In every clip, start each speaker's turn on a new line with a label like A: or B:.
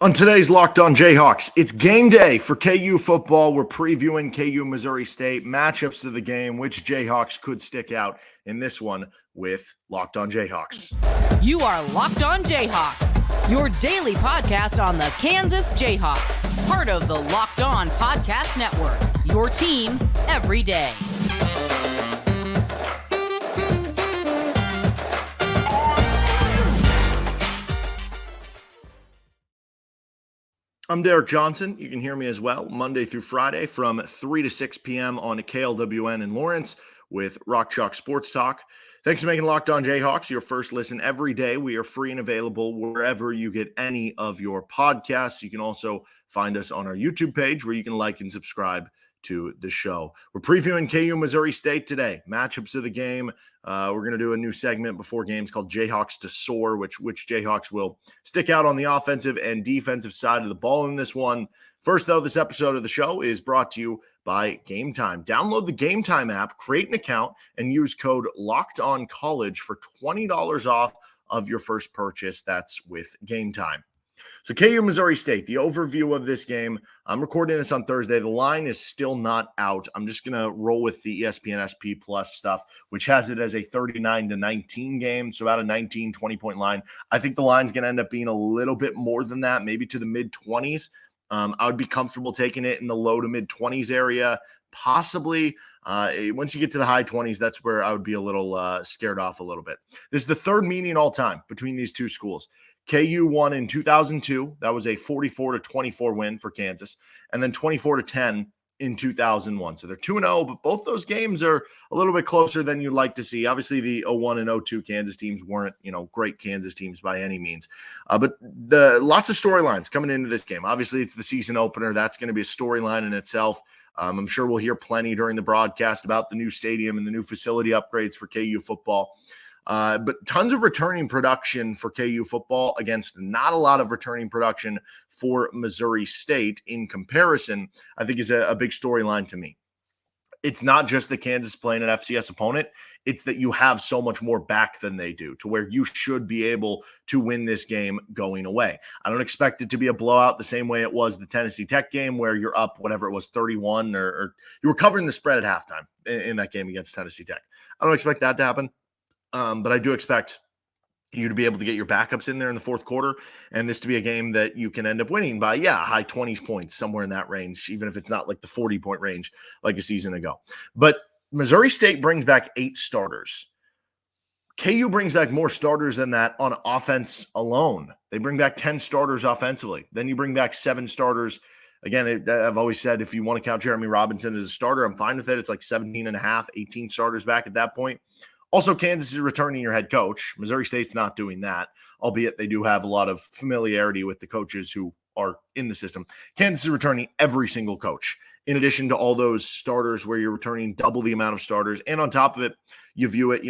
A: On today's Locked On Jayhawks, it's game day for KU football. We're previewing KU Missouri State matchups of the game, which Jayhawks could stick out in this one with Locked On Jayhawks.
B: You are Locked On Jayhawks, your daily podcast on the Kansas Jayhawks, part of the Locked On Podcast Network, your team every day.
A: I'm Derek Johnson. You can hear me as well Monday through Friday from 3 to 6 p.m. on KLWN in Lawrence with Rock Chalk Sports Talk. Thanks for making Locked On Jayhawks your first listen every day. We are free and available wherever you get any of your podcasts. You can also find us on our YouTube page where you can like and subscribe to the show. We're previewing KU Missouri State today. Matchups of the game. We're going to do a new segment before games called Jayhawks to Soar, which Jayhawks will stick out on the offensive and defensive side of the ball in this one. First, though, this episode of the show is brought to you by Gametime. Download the Gametime app, create an account, and use code LOCKEDONCollege for $20 off of your first purchase. That's with Gametime. So KU Missouri State, the overview of this game. I'm recording this on Thursday. The line is still not out. I'm just going to roll with the ESPN SP Plus stuff, which has it as a 39-19 game. So about a 19, 20-point line. I think the line's going to end up being a little bit more than that, maybe to the mid-20s. I would be comfortable taking it in the low to mid-20s area, possibly. Once you get to the high 20s, that's where I would be a little scared off a little bit. This is the third meeting all time between these two schools. KU won in 2002. That was a 44-24 win for Kansas, and then 24-10 in 2001. So they're 2-0, but both those games are a little bit closer than you'd like to see. Obviously, the 01 and 02 Kansas teams weren't, great Kansas teams by any means. But lots of storylines coming into this game. Obviously, it's the season opener. That's going to be a storyline in itself. I'm sure we'll hear plenty during the broadcast about the new stadium and the new facility upgrades for KU football. But tons of returning production for KU football against not a lot of returning production for Missouri State in comparison, I think is a big storyline to me. It's not just that Kansas playing an FCS opponent. It's that you have so much more back than they do to where you should be able to win this game going away. I don't expect it to be a blowout the same way it was the Tennessee Tech game where you're up, whatever it was, 31 or you were covering the spread at halftime in that game against Tennessee Tech. I don't expect that to happen. But I do expect you to be able to get your backups in there in the fourth quarter and this to be a game that you can end up winning by, high 20s points, somewhere in that range, even if it's not like the 40-point range like a season ago. But Missouri State brings back 8 starters. KU brings back more starters than that on offense alone. They bring back 10 starters offensively. Then you bring back 7 starters. Again, I've always said if you want to count Jeremy Robinson as a starter, I'm fine with it. It's like 17 and a half, 18 starters back at that point. Also, Kansas is returning your head coach. Missouri State's not doing that, albeit they do have a lot of familiarity with the coaches who are in the system. Kansas is returning every single coach, in addition to all those starters where you're returning double the amount of starters. And on top of it, you view it,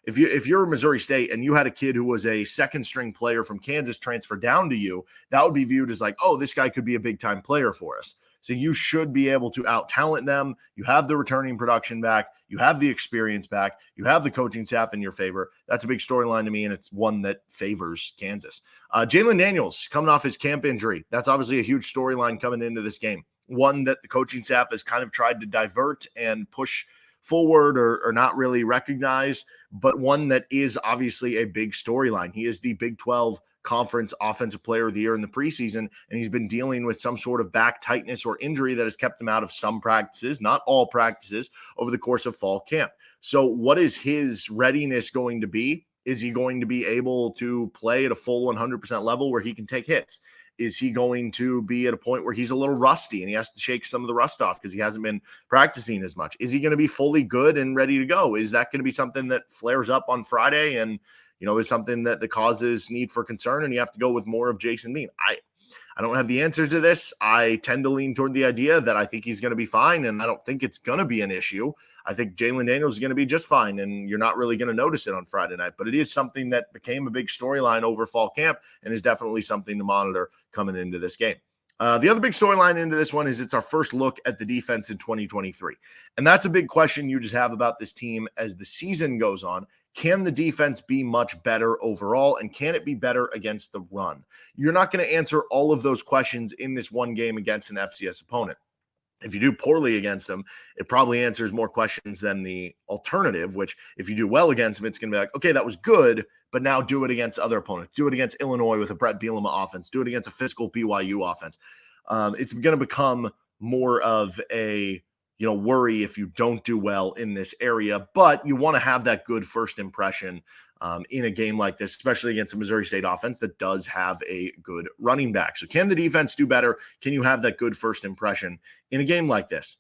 A: if you're Missouri State and you had a kid who was a second-string player from Kansas transfer down to you, that would be viewed as like, oh, this guy could be a big-time player for us. So you should be able to out-talent them. You have the returning production back. You have the experience back. You have the coaching staff in your favor. That's a big storyline to me, and it's one that favors Kansas. Jalon Daniels coming off his camp injury. That's obviously a huge storyline coming into this game. One that the coaching staff has kind of tried to divert and push forward or not really recognize, but one that is obviously a big storyline. He is the Big 12 Conference Offensive Player of the Year in the preseason, and he's been dealing with some sort of back tightness or injury that has kept him out of some practices, not all practices, over the course of fall camp. So what is his readiness going to be? Is he going to be able to play at a full 100% level where he can take hits? Is he going to be at a point where he's a little rusty and he has to shake some of the rust off because he hasn't been practicing as much? Is he going to be fully good and ready to go? Is that going to be something that flares up on Friday and, is something that causes need for concern and you have to go with more of Jason Bean? I don't have the answers to this. I tend to lean toward the idea that I think he's going to be fine, and I don't think it's going to be an issue. I think Jalon Daniels is going to be just fine, and you're not really going to notice it on Friday night. But it is something that became a big storyline over fall camp and is definitely something to monitor coming into this game. The other big storyline into this one is it's our first look at the defense in 2023. And that's a big question you just have about this team as the season goes on. Can the defense be much better overall? And can it be better against the run? You're not going to answer all of those questions in this one game against an FCS opponent. If you do poorly against them, it probably answers more questions than the alternative, which if you do well against them, it's going to be like, okay, that was good, but now do it against other opponents. Do it against Illinois with a Brett Bielema offense. Do it against a physical BYU offense. It's going to become more of a worry if you don't do well in this area, but you want to have that good first impression in a game like this, especially against a Missouri State offense that does have a good running back. So can the defense do better? Can you have that good first impression in a game like this?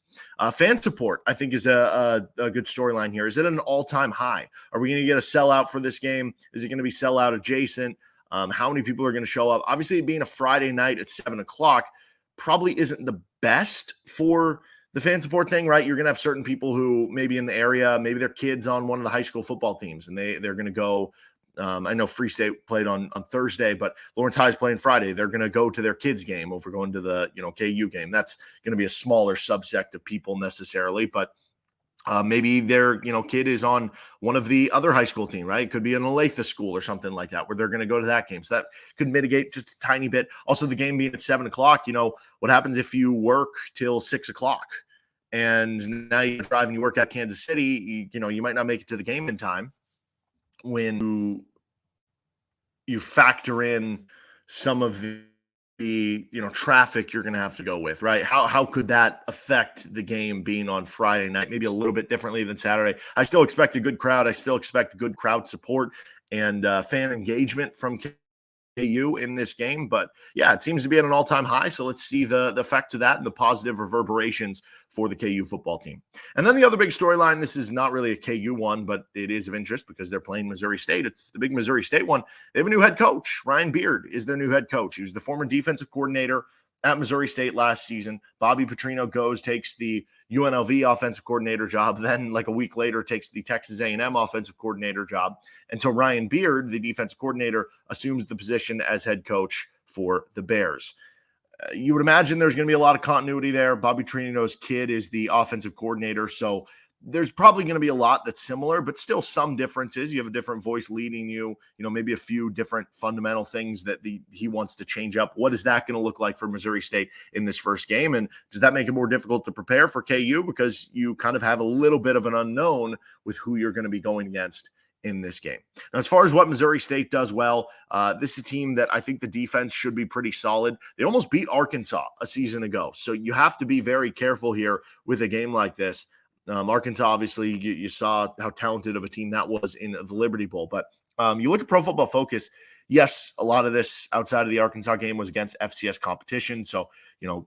A: Fan support, I think, is a good storyline here. Is it an all-time high? Are we going to get a sellout for this game? Is it going to be sellout adjacent? How many people are going to show up? Obviously, it being a Friday night at 7 o'clock probably isn't the best for the fan support thing, right? You're going to have certain people who maybe in the area, maybe their kids on one of the high school football teams, and they're going to go. I know Free State played on Thursday, but Lawrence High is playing Friday. They're going to go to their kids' game over going to the KU game. That's going to be a smaller subsect of people necessarily, but maybe their kid is on one of the other high school team, right? It could be an Olathe school or something like that where they're going to go to that game. So that could mitigate just a tiny bit. Also, the game being at 7 o'clock, what happens if you work till 6 o'clock and now you drive and you work at Kansas City, you might not make it to the game in time. When you factor in some of the traffic you're going to have to go with, right? How could that affect the game being on Friday night? Maybe a little bit differently than Saturday. I still expect a good crowd. I still expect good crowd support and fan engagement from KU in this game. But yeah, it seems to be at an all-time high. So let's see the effect of that and the positive reverberations for the KU football team. And then the other big storyline, this is not really a KU one, but it is of interest because they're playing Missouri State. It's the big Missouri State one. They have a new head coach. Ryan Beard is their new head coach. He was the former defensive coordinator at Missouri State last season. Bobby Petrino takes the UNLV offensive coordinator job. Then like a week later takes the Texas A&M offensive coordinator job. And so Ryan Beard, the defensive coordinator, assumes the position as head coach for the Bears. You would imagine there's going to be a lot of continuity there. Bobby Petrino's kid is the offensive coordinator. So there's probably going to be a lot that's similar, but still some differences. You have a different voice leading you, maybe a few different fundamental things that he wants to change up. What is that going to look like for Missouri State in this first game? And does that make it more difficult to prepare for KU because you kind of have a little bit of an unknown with who you're going to be going against in this game? Now, as far as what Missouri State does well, this is a team that I think the defense should be pretty solid. They almost beat Arkansas a season ago. So you have to be very careful here with a game like this. Arkansas, obviously, you saw how talented of a team that was in the Liberty Bowl. But you look at Pro Football Focus, yes, a lot of this outside of the Arkansas game was against FCS competition. So,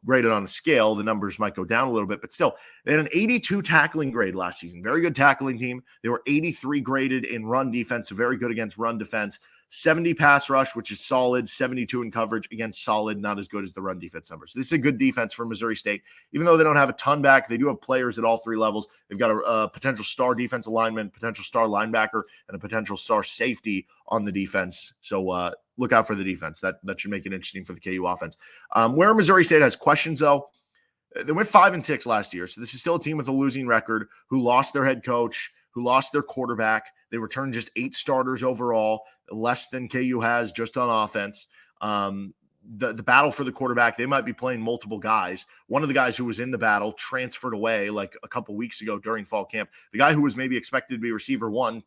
A: graded on a scale, the numbers might go down a little bit. But still, they had an 82 tackling grade last season. Very good tackling team. They were 83 graded in run defense, so very good against run defense. 70 pass rush, which is solid, 72 in coverage, against solid, not as good as the run defense numbers. So this is a good defense for Missouri State. Even though they don't have a ton back, they do have players at all three levels. They've got a potential star defensive lineman, potential star linebacker, and a potential star safety on the defense. So look out for the defense. That should make it interesting for the KU offense. Where Missouri State has questions, though, they went 5-6 last year. So this is still a team with a losing record who lost their head coach, who lost their quarterback. They returned just 8 starters overall, less than KU has just on offense. The battle for the quarterback, they might be playing multiple guys. One of the guys who was in the battle transferred away like a couple weeks ago during fall camp. The guy who was maybe expected to be receiver one,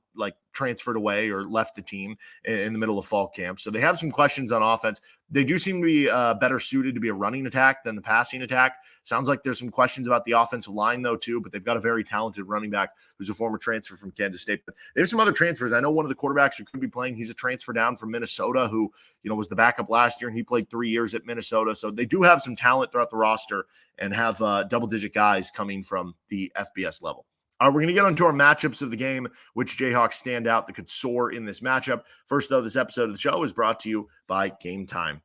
A: transferred away or left the team in the middle of fall camp. So they have some questions on offense. They do seem to be better suited to be a running attack than the passing attack. Sounds like there's some questions about the offensive line, though, too, but they've got a very talented running back who's a former transfer from Kansas State. But they have some other transfers. I know one of the quarterbacks who could be playing, he's a transfer down from Minnesota who, was the backup last year, and he played 3 years at Minnesota. So they do have some talent throughout the roster and have double-digit guys coming from the FBS level. We're going to get onto our matchups of the game, which Jayhawks stand out that could soar in this matchup. First, though, this episode of the show is brought to you by Gametime.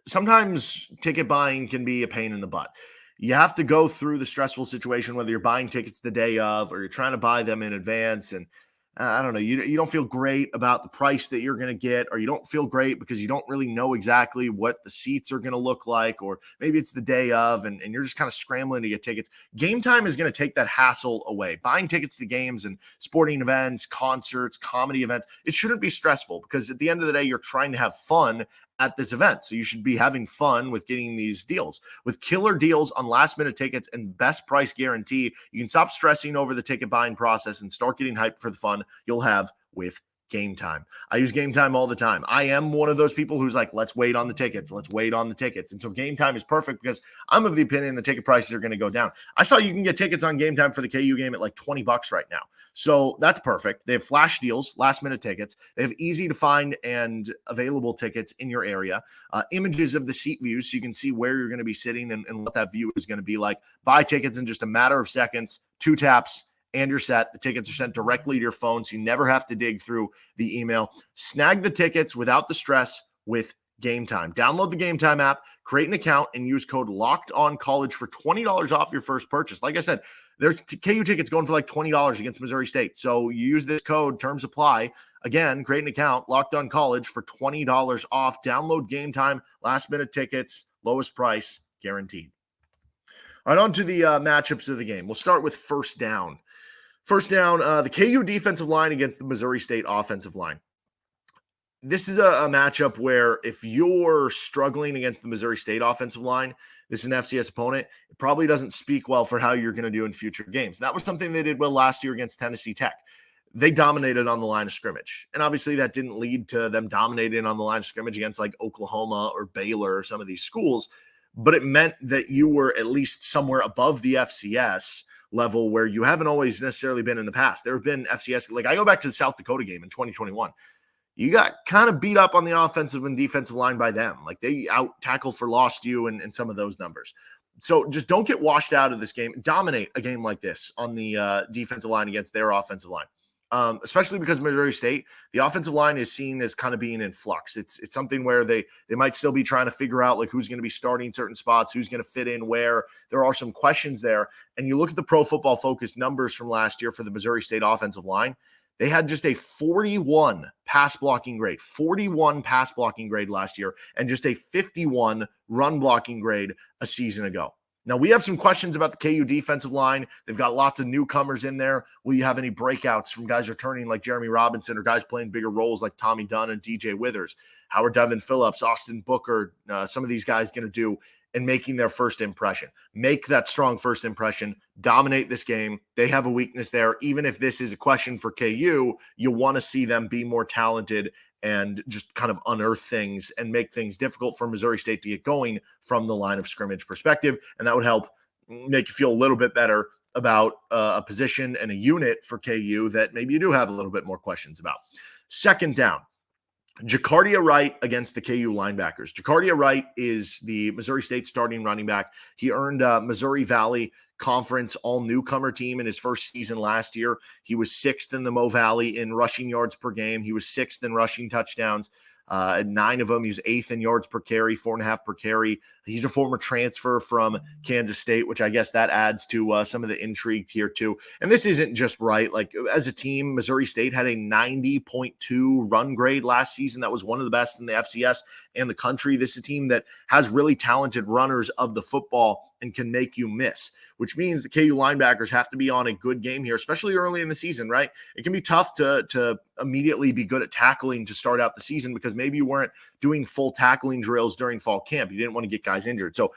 A: Sometimes ticket buying can be a pain in the butt. You have to go through the stressful situation, whether you're buying tickets the day of or you're trying to buy them in advance. And I don't know, you don't feel great about the price that you're going to get, or you don't feel great because you don't really know exactly what the seats are going to look like, or maybe it's the day of and you're just kind of scrambling to get tickets. Gametime is going to take that hassle away. Buying tickets to games and sporting events, concerts, comedy events, it shouldn't be stressful because at the end of the day, you're trying to have fun at this event. So you should be having fun with getting these deals. With killer deals on last minute tickets and best price guarantee, you can stop stressing over the ticket buying process and start getting hyped for the fun you'll have with Gametime. I use Gametime all the time. I am one of those people who's like, let's wait on the tickets. Let's wait on the tickets. And so Gametime is perfect because I'm of the opinion the ticket prices are going to go down. I saw you can get tickets on Gametime for the KU game at like $20 right now. So that's perfect. They have flash deals, last minute tickets. They have easy to find and available tickets in your area, images of the seat views so you can see where you're going to be sitting and what that view is going to be like. Buy tickets in just a matter of seconds, 2 taps, and you're set. The tickets are sent directly to your phone, so you never have to dig through the email. Snag the tickets without the stress with Gametime. Download the Gametime app, create an account, and use code LOCKEDONCollege for $20 off your first purchase. Like I said, there's KU tickets going for like $20 against Missouri State. So you use this code, terms apply. Again, create an account, LOCKEDONCollege for $20 off. Download Gametime, last-minute tickets, lowest price, guaranteed. All right, on to the matchups of the game. We'll start with first down. First down, the KU defensive line against the Missouri State offensive line. This is a matchup where if you're struggling against the Missouri State offensive line, this is an FCS opponent, it probably doesn't speak well for how you're going to do in future games. That was something they did well last year against Tennessee Tech. They dominated on the line of scrimmage. And obviously that didn't lead to them dominating on the line of scrimmage against like Oklahoma or Baylor or some of these schools, but it meant that you were at least somewhere above the FCS level where you haven't always necessarily been in the past. There have been FCS, like I go back to the South Dakota game in 2021. You got kind of beat up on the offensive and defensive line by them. Like they out tackle for lost you and some of those numbers. So just don't get washed out of this game. Dominate a game like this on the defensive line against their offensive line. Especially because Missouri State, the offensive line is seen as kind of being in flux. It's something where they might still be trying to figure out like who's going to be starting certain spots, who's going to fit in where. There are some questions there. And you look at the Pro Football Focus numbers from last year for the Missouri State offensive line. They had just a 41 pass blocking grade last year, and just a 51 run blocking grade a season ago. Now, we have some questions about the KU defensive line. They've got lots of newcomers in there. Will you have any breakouts from guys returning like Jeremy Robinson or guys playing bigger roles like Tommy Dunn and DJ Withers? How are Devin Phillips, Austin Booker, some of these guys going to do in making their first impression? Make that strong first impression. Dominate this game. They have a weakness there. Even if this is a question for KU, you want to see them be more talented and just kind of unearth things and make things difficult for Missouri State to get going from the line of scrimmage perspective. And that would help make you feel a little bit better about a position and a unit for KU that maybe you do have a little bit more questions about. Second down, Jacardia Wright against the KU linebackers. Jacardia Wright is the Missouri State starting running back. He earned Missouri Valley Conference all-newcomer team in his first season last year. He was 6th in the Mo Valley in rushing yards per game. He was 6th in rushing touchdowns. 9 of them. He was 8th in yards per carry, 4.5 per carry. He's a former transfer from Kansas State, which I guess that adds to some of the intrigue here too. And this isn't just right. Like as a team, Missouri State had a 90.2 run grade last season. That was one of the best in the FCS and the country. This is a team that has really talented runners of the football and can make you miss, which means the KU linebackers have to be on a good game here, especially early in the season, right? It can be tough to immediately be good at tackling to start out the season because maybe you weren't doing full tackling drills during fall camp. You didn't want to get guys injured. So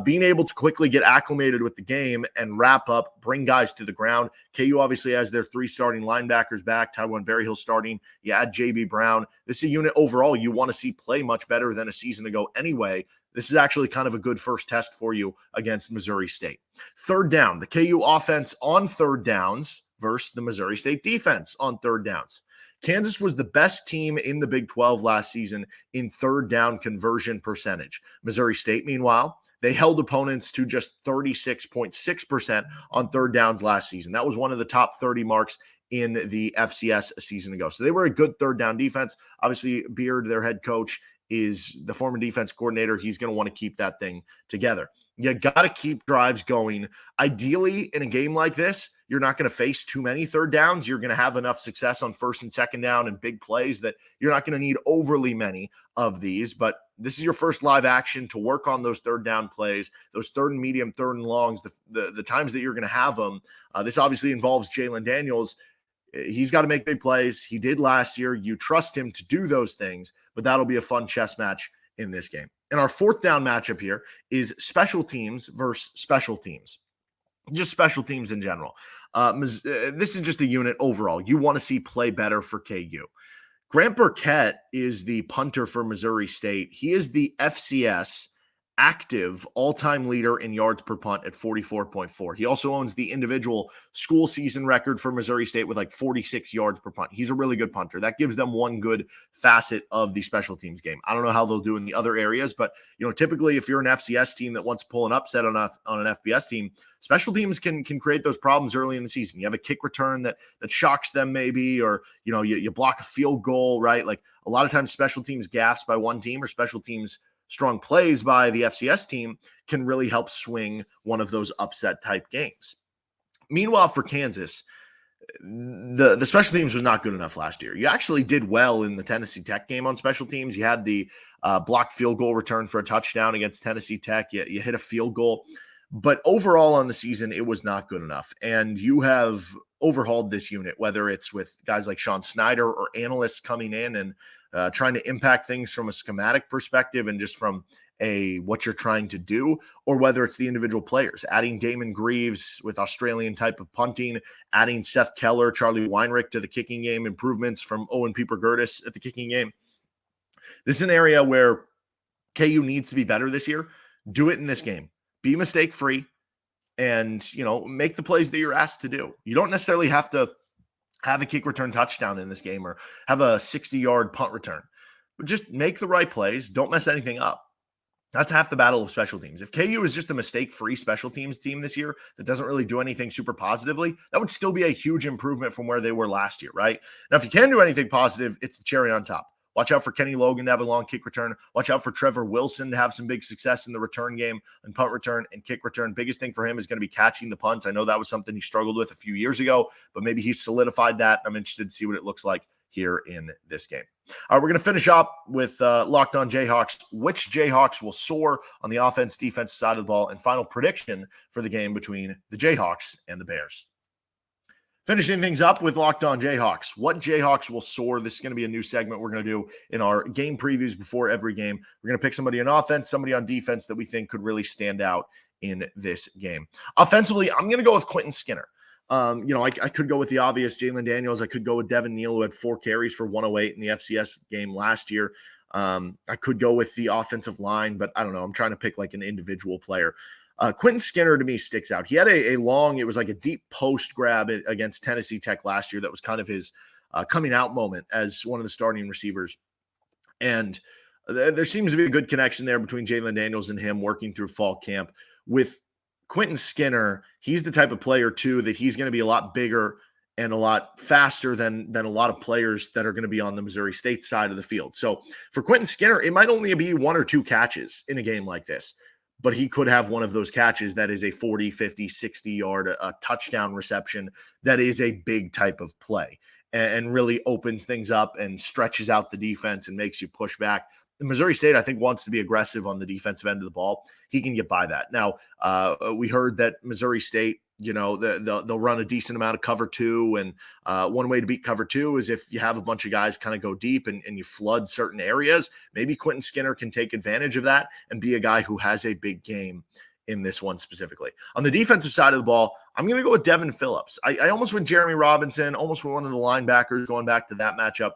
A: being able to quickly get acclimated with the game and wrap up, bring guys to the ground. KU obviously has their 3 starting linebackers back. Taiwan Berryhill starting. You add J.B. Brown. This is a unit overall you want to see play much better than a season ago anyway. This is actually kind of a good first test for you against Missouri State. Third down, the KU offense on third downs versus the Missouri State defense on third downs. Kansas was the best team in the Big 12 last season in third down conversion percentage. Missouri State, meanwhile, they held opponents to just 36.6% on third downs last season. That was one of the top 30 marks in the FCS a season ago. So they were a good third down defense. Obviously, Beard, their head coach, is the former defense coordinator. He's going to want to keep that thing together. You got to keep drives going. Ideally, in a game like this, you're not going to face too many third downs. You're going to have enough success on first and second down and big plays that you're not going to need overly many of these. But this is your first live action to work on those third down plays, those third and medium, third and longs, the times that you're going to have them. This obviously involves Jalon Daniels. He's got to make big plays. He did last year. You trust him to do those things, but that'll be a fun chess match in this game. And our fourth down matchup here is special teams versus special teams. Just special teams in general. This is just a unit overall. You want to see play better for KU. Grant Burkett is the punter for Missouri State. He is the FCS active all-time leader in yards per punt at 44.4. He also owns the individual school season record for Missouri State with like 46 yards per punt. He's a really good punter. That gives them one good facet of the special teams game. I don't know how they'll do in the other areas, but typically if you're an FCS team that wants to pull an upset on an FBS team, special teams can create those problems early in the season. You have a kick return that shocks them maybe, or you block a field goal, right? Like a lot of times special teams gaffes by one team or special teams strong plays by the FCS team can really help swing one of those upset type games. Meanwhile, for Kansas, the special teams was not good enough last year. You actually did well in the Tennessee Tech game on special teams. You had the blocked field goal return for a touchdown against Tennessee Tech. You hit a field goal. But overall on the season, it was not good enough. And you have overhauled this unit, whether it's with guys like Sean Snyder or analysts coming in and trying to impact things from a schematic perspective and just from what you're trying to do, or whether it's the individual players, adding Damon Greaves with Australian type of punting, adding Seth Keller, Charlie Weinrich to the kicking game, improvements from Owen Pieper-Gertis at the kicking game. This is an area where KU needs to be better this year. Do it in this game. Be mistake-free and, make the plays that you're asked to do. You don't necessarily have to have a kick return touchdown in this game or have a 60-yard punt return, but just make the right plays. Don't mess anything up. That's half the battle of special teams. If KU is just a mistake-free special teams team this year that doesn't really do anything super positively, that would still be a huge improvement from where they were last year, right? Now, if you can do anything positive, it's the cherry on top. Watch out for Kenny Logan to have a long kick return. Watch out for Trevor Wilson to have some big success in the return game and punt return and kick return. Biggest thing for him is going to be catching the punts. I know that was something he struggled with a few years ago, but maybe he's solidified that. I'm interested to see what it looks like here in this game. All right, we're going to finish up with Locked On Jayhawks. Which Jayhawks will soar on the offense-defense side of the ball, and final prediction for the game between the Jayhawks and the Bears. Finishing things up with Locked On Jayhawks. What Jayhawks will soar? This is going to be a new segment we're going to do in our game previews before every game. We're going to pick somebody on offense, somebody on defense that we think could really stand out in this game. Offensively, I'm going to go with Quentin Skinner. I could go with the obvious Jalon Daniels. I could go with Devin Neal, who had 4 carries for 108 in the FCS game last year. I could go with the offensive line, but I don't know. I'm trying to pick like an individual player. Quentin Skinner to me sticks out. He had it was like a deep post grab against Tennessee Tech last year. That was kind of his coming out moment as one of the starting receivers. And there seems to be a good connection there between Jalon Daniels and him working through fall camp. With Quentin Skinner, he's the type of player too that he's going to be a lot bigger and a lot faster than a lot of players that are going to be on the Missouri State side of the field. So for Quentin Skinner, it might only be 1 or 2 catches in a game like this, but he could have one of those catches that is a 40, 50, 60-yard a touchdown reception that is a big type of play and really opens things up and stretches out the defense and makes you push back. The Missouri State, I think, wants to be aggressive on the defensive end of the ball. He can get by that. Now, we heard that Missouri State, they'll run a decent amount of cover 2. And one way to beat cover 2 is if you have a bunch of guys kind of go deep and you flood certain areas. Maybe Quentin Skinner can take advantage of that and be a guy who has a big game in this one specifically. On the defensive side of the ball, I'm going to go with Devin Phillips. I almost went Jeremy Robinson, almost went one of the linebackers going back to that matchup.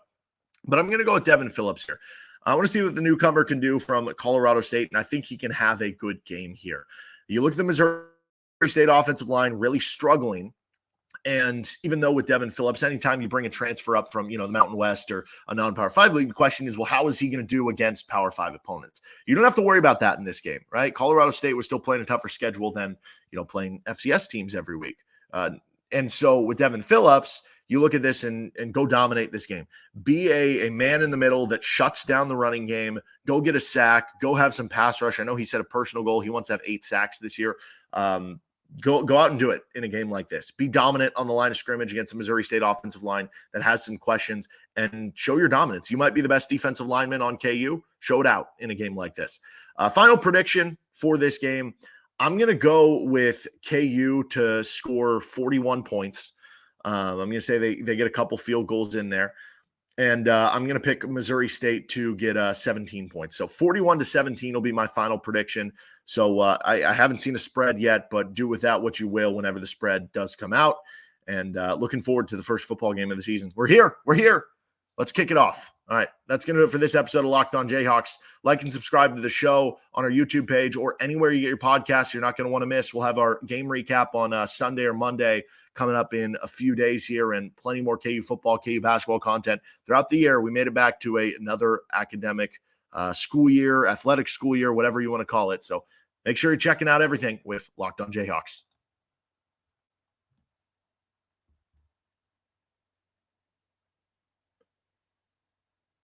A: But I'm going to go with Devin Phillips here. I want to see what the newcomer can do from Colorado State, and I think he can have a good game here. You look at the Missouri State offensive line really struggling, and even though with Devin Phillips, anytime you bring a transfer up from the Mountain West or a non-Power 5 league, the question is, well, how is he going to do against Power 5 opponents? You don't have to worry about that in this game, right? Colorado State was still playing a tougher schedule than playing FCS teams every week. And so with Devin Phillips, you look at this and go dominate this game. Be a man in the middle that shuts down the running game. Go get a sack. Go have some pass rush. I know he set a personal goal. He wants to have 8 sacks this year. Go out and do it in a game like this. Be dominant on the line of scrimmage against a Missouri State offensive line that has some questions, and show your dominance. You might be the best defensive lineman on KU. Show it out in a game like this. Final prediction for this game. I'm going to go with KU to score 41 points. I'm going to say they get a couple field goals in there. And I'm going to pick Missouri State to get 17 points. So 41-17 will be my final prediction. So I haven't seen a spread yet, but do with that what you will whenever the spread does come out. And looking forward to the first football game of the season. We're here. Let's kick it off. All right, that's going to do it for this episode of Locked On Jayhawks. Like and subscribe to the show on our YouTube page or anywhere you get your podcasts. You're not going to want to miss. We'll have our game recap on Sunday or Monday coming up in a few days here, and plenty more KU football, KU basketball content throughout the year. We made it back to another academic school year, athletic school year, whatever you want to call it. So make sure you're checking out everything with Locked On Jayhawks.